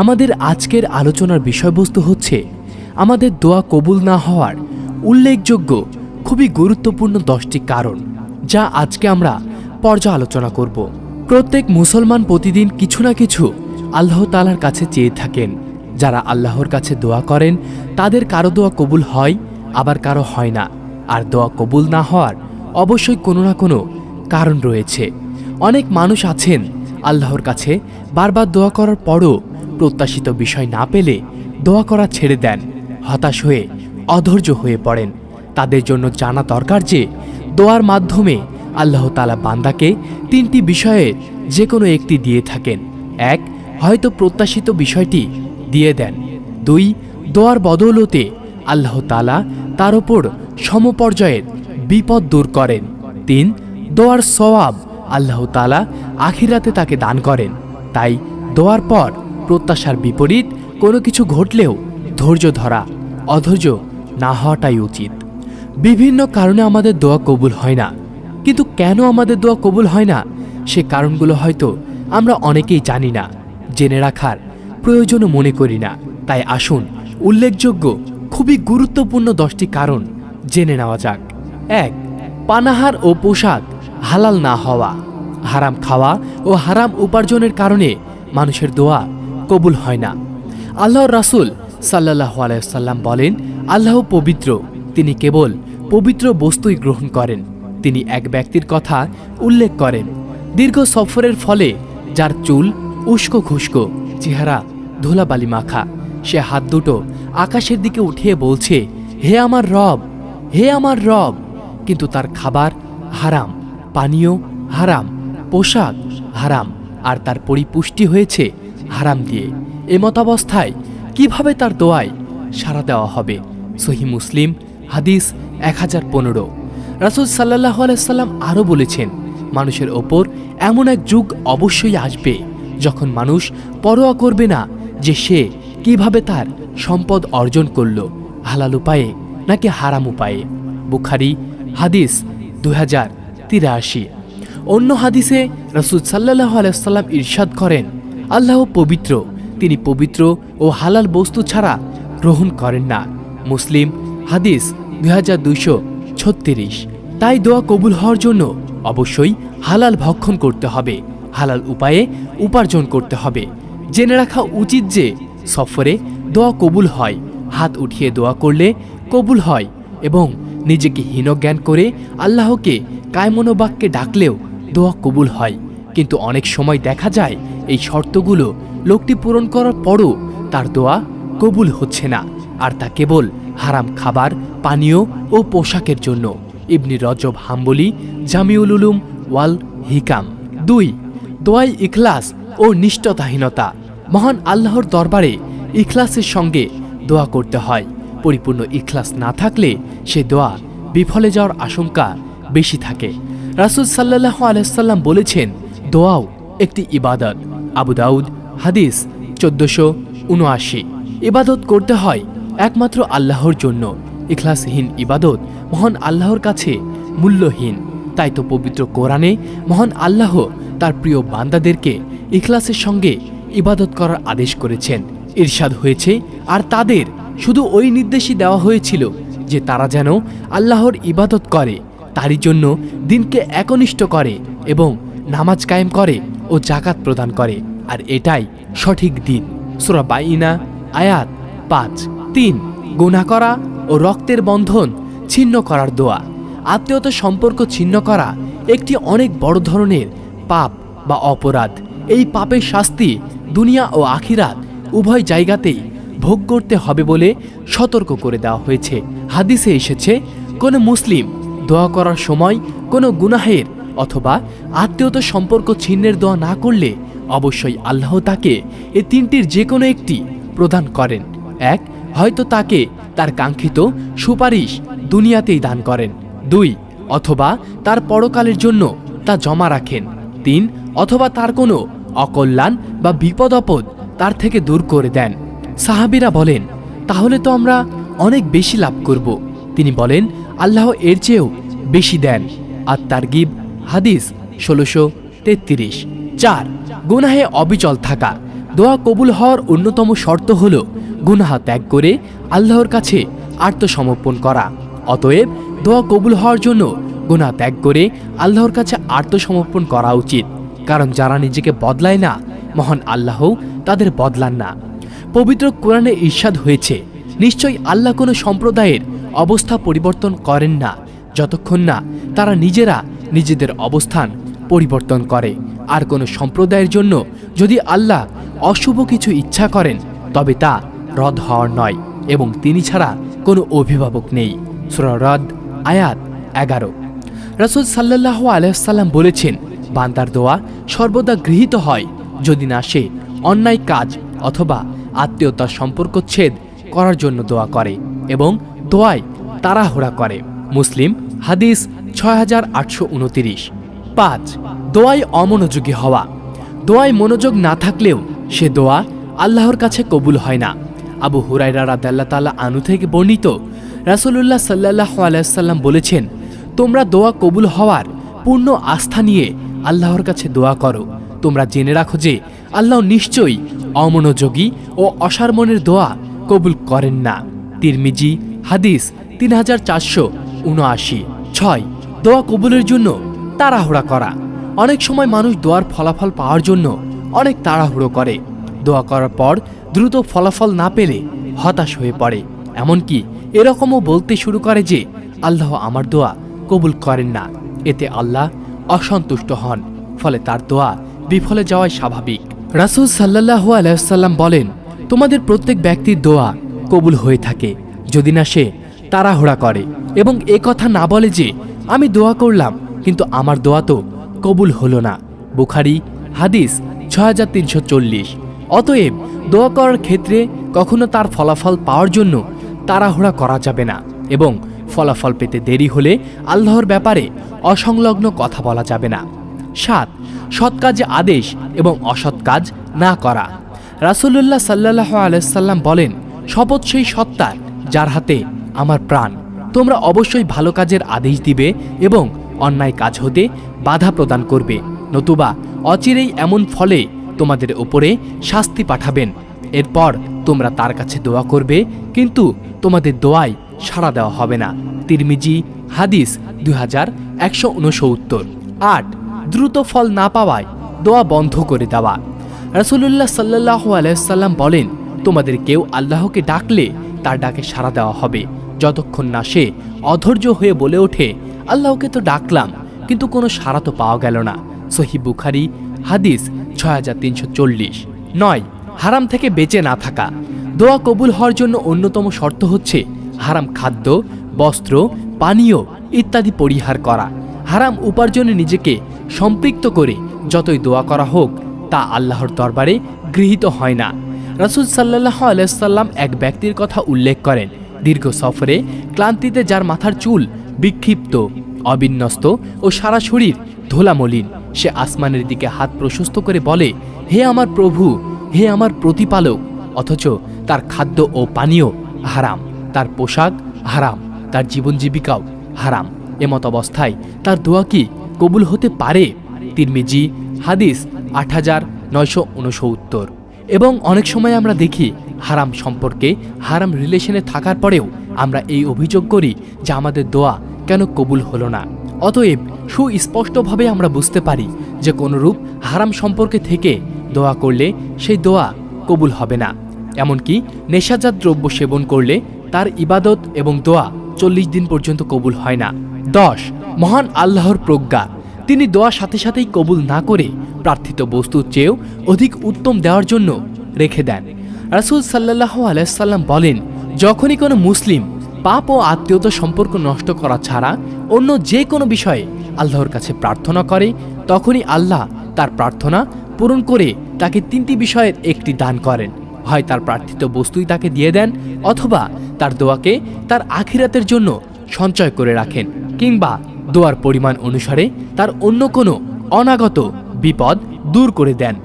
আমাদের আজকের আলোচনার বিষয়বস্তু হচ্ছে আমাদের দোয়া কবুল না হওয়ার উল্লেখযোগ্য খুবই গুরুত্বপূর্ণ 10টি কারণ, যা আজকে আমরা পর্যালোচনা করব। প্রত্যেক মুসলমান প্রতিদিন কিছু না কিছু আল্লাহ তাআলার কাছে চেয়ে থাকেন। যারা আল্লাহর কাছে দোয়া করেন তাদের কারো দোয়া কবুল হয়, আবার কারো হয় না। আর দোয়া কবুল না হওয়ার অবশ্যই কোনো না কোনো কারণ রয়েছে। অনেক মানুষ আছেন আল্লাহর কাছে বারবার দোয়া করার পরও প্রত্যাশিত বিষয় না পেলে দোয়া করা ছেড়ে দেন, হতাশ হয়ে অধৈর্য হয়ে পড়েন। তাদের জন্য জানা দরকার যে দোয়ার মাধ্যমে আল্লাহ তাআলা বান্দাকে 3টি বিষয়ের যে কোনো একটি দিয়ে থাকেন। 1, হয়তো প্রত্যাশিত বিষয়টি দিয়ে দেন। 2, দোয়ার বদৌলতে আল্লাহ তাআলা তার ওপর সমপর্যায়ের বিপদ দূর করেন। 3, দোয়ার সওয়াব আল্লাহ তাআলা আখিরাতে তাকে দান করেন। তাই দোয়ার পর প্রত্যাশার বিপরীত কোনো কিছু ঘটলেও ধৈর্য ধরা, অধৈর্য না হওয়াটাই উচিত। বিভিন্ন কারণে আমাদের দোয়া কবুল হয় না, কিন্তু কেন আমাদের দোয়া কবুল হয় না সে কারণগুলো হয়তো আমরা অনেকেই জানি না, জেনে রাখার প্রয়োজনও মনে করি না। তাই আসুন উল্লেখযোগ্য খুবই গুরুত্বপূর্ণ 10টি কারণ জেনে নেওয়া যাক। 1, পানাহার ও পোশাক হালাল না হওয়া। হারাম খাওয়া ও হারাম উপার্জনের কারণে মানুষের দোয়া কবুল হয় না। আল্লাহর রাসূল সাল্লাল্লাহু আলাইহি ওয়াসাল্লাম বলেন, আল্লাহ পবিত্র, তিনি কেবল পবিত্র বস্তুই গ্রহণ করেন। তিনি এক ব্যক্তির কথা উল্লেখ করেন, দীর্ঘ সফরের ফলে যার চুল উস্কো খুস্কো, চেহারা ধুলাবালি মাখা, সে হাত দুটো আকাশের দিকে উঠিয়ে বলছে, হে আমার রব, হে আমার রব, কিন্তু তার খাবার হারাম, পানীয় হারাম, পোশাক হারাম, আর তার পরিপুষ্টি হয়েছে হারাম দিয়ে। এমতাবস্থায় কিভাবে তার দোয়ায় সাড়া দেওয়া হবে? সহিহ মুসলিম হাদিস 1015। রাসূল সাল্লাল্লাহু আলাইহি সাল্লাম আরও বলেছেন, মানুষের ওপর এমন এক যুগ অবশ্যই আসবে যখন মানুষ পরোয়া করবে না যে সে কিভাবে তার সম্পদ অর্জন করল, হালাল উপায়ে নাকি হারাম উপায়ে। বুখারী হাদিস 2083। অন্য হাদিসে রাসূল সাল্লাল্লাহু আলাইহি সাল্লাম ইরশাদ করেন, আল্লাহ পবিত্র, তিনি পবিত্র ও হালাল বস্তু ছাড়া গ্রহণ করেন না। মুসলিম হাদিস 2236। তাই দোয়া কবুল হওয়ার জন্য অবশ্যই হালাল ভক্ষণ করতে হবে, হালাল উপায়ে উপার্জন করতে হবে। জেনে রাখা উচিত যে সফরে দোয়া কবুল হয়, হাত উঠিয়ে দোয়া করলে কবুল হয়, এবং নিজেকে হীনজ্ঞান করে আল্লাহকে কায়মনোবাক্যে ডাকলেও দোয়া কবুল হয়। কিন্তু অনেক সময় দেখা যায় এই শর্তগুলো লোকটি পূরণ করার পরও তার দোয়া কবুল হচ্ছে না, আর তা কেবল হারাম খাবার, পানীয় ও পোশাকের জন্য। ইবনে রজব হাম্বলি, জামিউল উলুম ওয়াল হিকাম। 2, দোয়ায় ইখলাস ও নিষ্ঠতাহীনতা। মহান আল্লাহর দরবারে ইখলাসের সঙ্গে দোয়া করতে হয়। পরিপূর্ণ ইখলাস না থাকলে সে দোয়া বিফলে যাওয়ার আশঙ্কা বেশি থাকে। রাসূল সাল্লাল্লাহু আলাইহি সাল্লাম বলেছেন, দোয়াও একটি ইবাদত। আবু দাউদ হাদিস 1479। ইবাদত করতে হয় একমাত্র আল্লাহর জন্য। ইখলাসহীন ইবাদত মহান আল্লাহর কাছে মূল্যহীন। তাই তো পবিত্র কোরআনে মহান আল্লাহ তার প্রিয় বান্দাদেরকে ইখলাসের সঙ্গে ইবাদত করার আদেশ করেছেন। ইরশাদ হয়েছে, আর তাদের শুধু ওই নির্দেশই দেওয়া হয়েছিল যে তারা যেন আল্লাহর ইবাদত করে, তারই জন্য দিনকে একনিষ্ঠ করে এবং নামাজ কায়েম করে ও যাকাত প্রদান করে, আর এটাই সঠিক দিন। সূরা বাইনা আয়াত 5। 3, গুনাহ করা ও রক্তের বন্ধন ছিন্ন করার দোয়া। আত্মীয়তা সম্পর্ক ছিন্ন করা একটি অনেক বড় ধরনের পাপ বা অপরাধ। এই পাপের শাস্তি দুনিয়া ও আখিরাত উভয় জায়গাতেই ভোগ করতে হবে বলে সতর্ক করে দেওয়া হয়েছে। হাদিসে এসেছে, কোনো মুসলিম দোয়া করার সময় কোনো গুনাহের অথবা আত্মীয়তা সম্পর্ক ছিন্নের দোয়া না করলে অবশ্যই আল্লাহ তাকে এই 3টির যে কোনো একটি প্রদান করেন। 1, হয়তো তাকে তার কাঙ্ক্ষিত সুপারিশ দুনিয়াতেই দান করেন। 2, অথবা তার পরকালের জন্য তা জমা রাখেন। 3, অথবা তার কোনো অকল্যাণ বা বিপদ আপদ তার থেকে দূর করে দেন। সাহাবীরা বলেন, তাহলে তো আমরা অনেক বেশি লাভ করব। তিনি বলেন, আল্লাহ এর চেয়েও বেশি দেন। আর তারগিব হাদিস 1633। 4, গুনাহে অবিচল থাকা। দোয়া কবুল হওয়ার অন্যতম শর্ত হল গুনাহ ত্যাগ করে আল্লাহর কাছে আত্মসমর্পণ করা। অতএব দোয়া কবুল হওয়ার জন্য গুনাহ ত্যাগ করে আল্লাহর কাছে আত্মসমর্পণ করা উচিত, কারণ যারা নিজেকে বদলায় না, মহান আল্লাহও তাদের বদলান না। পবিত্র কোরআনে ইরশাদ হয়েছে, নিশ্চয়ই আল্লাহ কোনো সম্প্রদায়ের অবস্থা পরিবর্তন করেন না যতক্ষণ না তারা নিজেরা নিজেদের অবস্থান পরিবর্তন করে। আর কোনো সম্প্রদায়ের জন্য যদি আল্লাহ অশুভ কিছু ইচ্ছা করেন তবে তা রদ হওয়ার নয়, এবং তিনি ছাড়া কোনো অভিভাবক নেই। সূরা রদ আয়াত 11। রাসূল সাল্লাল্লাহু আলাইহি ওয়াসাল্লাম বলেছেন, বান্দার দোয়া সর্বদা গৃহীত হয় যদি না সে অন্যায় কাজ অথবা আত্মীয়তার সম্পর্কচ্ছেদ করার জন্য দোয়া করে এবং দোয়ায় তাড়াহুড়া করে। মুসলিম হাদিস 6829। 5. দোয়ায় অমনোযোগী হওয়া। দোয়ায় মনোযোগ না থাকলেও সে দোয়া আল্লাহর কাছে কবুল হয় না। আবু হুরায়রা রাদিয়াল্লাহু তাআলা আনহু থেকে বর্ণিত, রাসূলুল্লাহ সাল্লাল্লাহু আলাইহি ওয়াসাল্লাম বলেছেন, তোমরা দোয়া কবুল হওয়ার পূর্ণ আস্থা নিয়ে আল্লাহর কাছে দোয়া করো। তোমরা জেনে রাখো যে আল্লাহ নিশ্চয়ই অমনোযোগী ও অসার মনের দোয়া কবুল করেন না। তিরমিজি হাদিস 3479। 6. দোয়া কবুলের জন্য তাড়াহুড়া করা। অনেক সময় মানুষ দোয়ার ফলাফল পাওয়ার জন্য অনেক তাড়াহুড়ো করে। দোয়া করার পর দ্রুত ফলাফল না পেলে হতাশ হয়ে পড়ে, এমনকি এরকমও বলতে শুরু করে যে আল্লাহ আমার দোয়া কবুল করেন না। এতে আল্লাহ অসন্তুষ্ট হন, ফলে তার দোয়া বিফলে যাওয়াই স্বাভাবিক। রাসূল সাল্লাল্লাহু আলাইহি ওয়াসাল্লাম বলেন, তোমাদের প্রত্যেক ব্যক্তির দোয়া কবুল হয়ে থাকে যদি না সে তাড়াহুড়া করে এবং এ কথা না বলে যে আমি দোয়া করলাম কিন্তু আমার দোয়া তো কবুল হলো না। বুখারী হাদিস 6340। অতএব দোয়া করার ক্ষেত্রে কখনো তার ফলাফল পাওয়ার জন্য তাড়াহুড়া করা যাবে না, এবং ফলাফল পেতে দেরি হলে আল্লাহর ব্যাপারে অসংলগ্ন কথা বলা যাবে না। 7. সৎ কাজে আদেশ এবং অসৎ কাজ না করা। রাসূলুল্লাহ সাল্লাল্লাহু আলাইহি ওয়াসাল্লাম বলেন, শপথ সেই সত্তার যার হাতে আমার প্রাণ, তোমরা অবশ্যই ভালো কাজের আদেশ দিবে এবং অন্যায় কাজ হতে বাধা প্রদান করবে, নতুবা অচিরেই এমন ফলে তোমাদের উপরে শাস্তি পাঠাবেন। এরপর তোমরা তার কাছে দোয়া করবে কিন্তু তোমাদের দোয়ায় সাড়া দেওয়া হবে না। তিরমিজি হাদিস 2169। 8. দ্রুত ফল না পাওয়ায় দোয়া বন্ধ করে দেওয়া। রাসূলুল্লাহ সাল্লাল্লাহু আলাইহি ওয়াসাল্লাম বলেন, তোমাদের কেউ আল্লাহকে ডাকলে তার ডাকে সাড়া দেওয়া হবে যতক্ষণ না সে অধৈর্য হয়ে বলে ওঠে, আল্লাহকে তো ডাকলাম কিন্তু কোনো সাড়া তো পাওয়া গেল না। সহিহ বুখারী হাদিস 6340। 9. হারাম থেকে বেঁচে না থাকা। দোয়া কবুল হওয়ার জন্য অন্যতম শর্ত হচ্ছে হারাম খাদ্য, বস্ত্র, পানীয় ইত্যাদি পরিহার করা। হারাম উপার্জনে নিজেকে সম্পৃক্ত করে যতই দোয়া করা হোক তা আল্লাহর দরবারে গৃহীত হয় না। রাসূল সাল্লাল্লাহু আলাইহি ওয়াসাল্লাম এক ব্যক্তির কথা উল্লেখ করেন, দীর্ঘ সফরে ক্লান্তিতে যার মাথার চুল বিক্ষিপ্ত, অবিন্যস্ত ও সারা শরীর ধুলামলিন, সে আসমানের দিকে হাত প্রশস্ত করে বলে, হে আমার প্রভু, হে আমার প্রতিপালক, অথচ তার খাদ্য ও পানীয় হারাম, তার পোশাক হারাম, তার জীবন জীবিকাও হারাম। এমত অবস্থায় তার দোয়া কি কবুল হতে পারে? তিরমিজি হাদিস 8969। এবং অনেক সময় আমরা দেখি হারাম সম্পর্কে, হারাম রিলেশনে থাকার পরেও আমরা এই অভিযোগ করি যে আমাদের দোয়া কেন কবুল হলো না। অতএব সুস্পষ্টভাবে আমরা বুঝতে পারি যে কোনরূপ হারাম সম্পর্কে থেকে দোয়া করলে সেই দোয়া কবুল হবে না। এমনকি নেশাজাত দ্রব্য সেবন করলে তার ইবাদত এবং দোয়া 40 দিন পর্যন্ত কবুল হয় না। 10. মহান আল্লাহর প্রজ্ঞা। তিনি দোয়া সাথে সাথেই কবুল না করে প্রার্থিত বস্তুর চেয়েও অধিক উত্তম দেওয়ার জন্য রেখে দেন। রাসূল সাল্লাল্লাহু আলাইহি ওয়াসাল্লাম বলেন, যখনই কোনো মুসলিম পাপ ও আত্মীয়তা সম্পর্ক নষ্ট করা ছাড়া অন্য যে কোনো বিষয়ে আল্লাহর কাছে প্রার্থনা করে, তখনই আল্লাহ তার প্রার্থনা পূরণ করে তাকে 3টি বিষয়ের একটি দান করেন। হয় তার প্রার্থিত বস্তুই তাকে দিয়ে দেন, অথবা তার দোয়াকে তার আখিরাতের জন্য সঞ্চয় করে রাখেন, কিংবা দোয়ার পরিমাণ অনুসারে তার অন্য কোনো অনাগত বিপদ দূর করে দেন।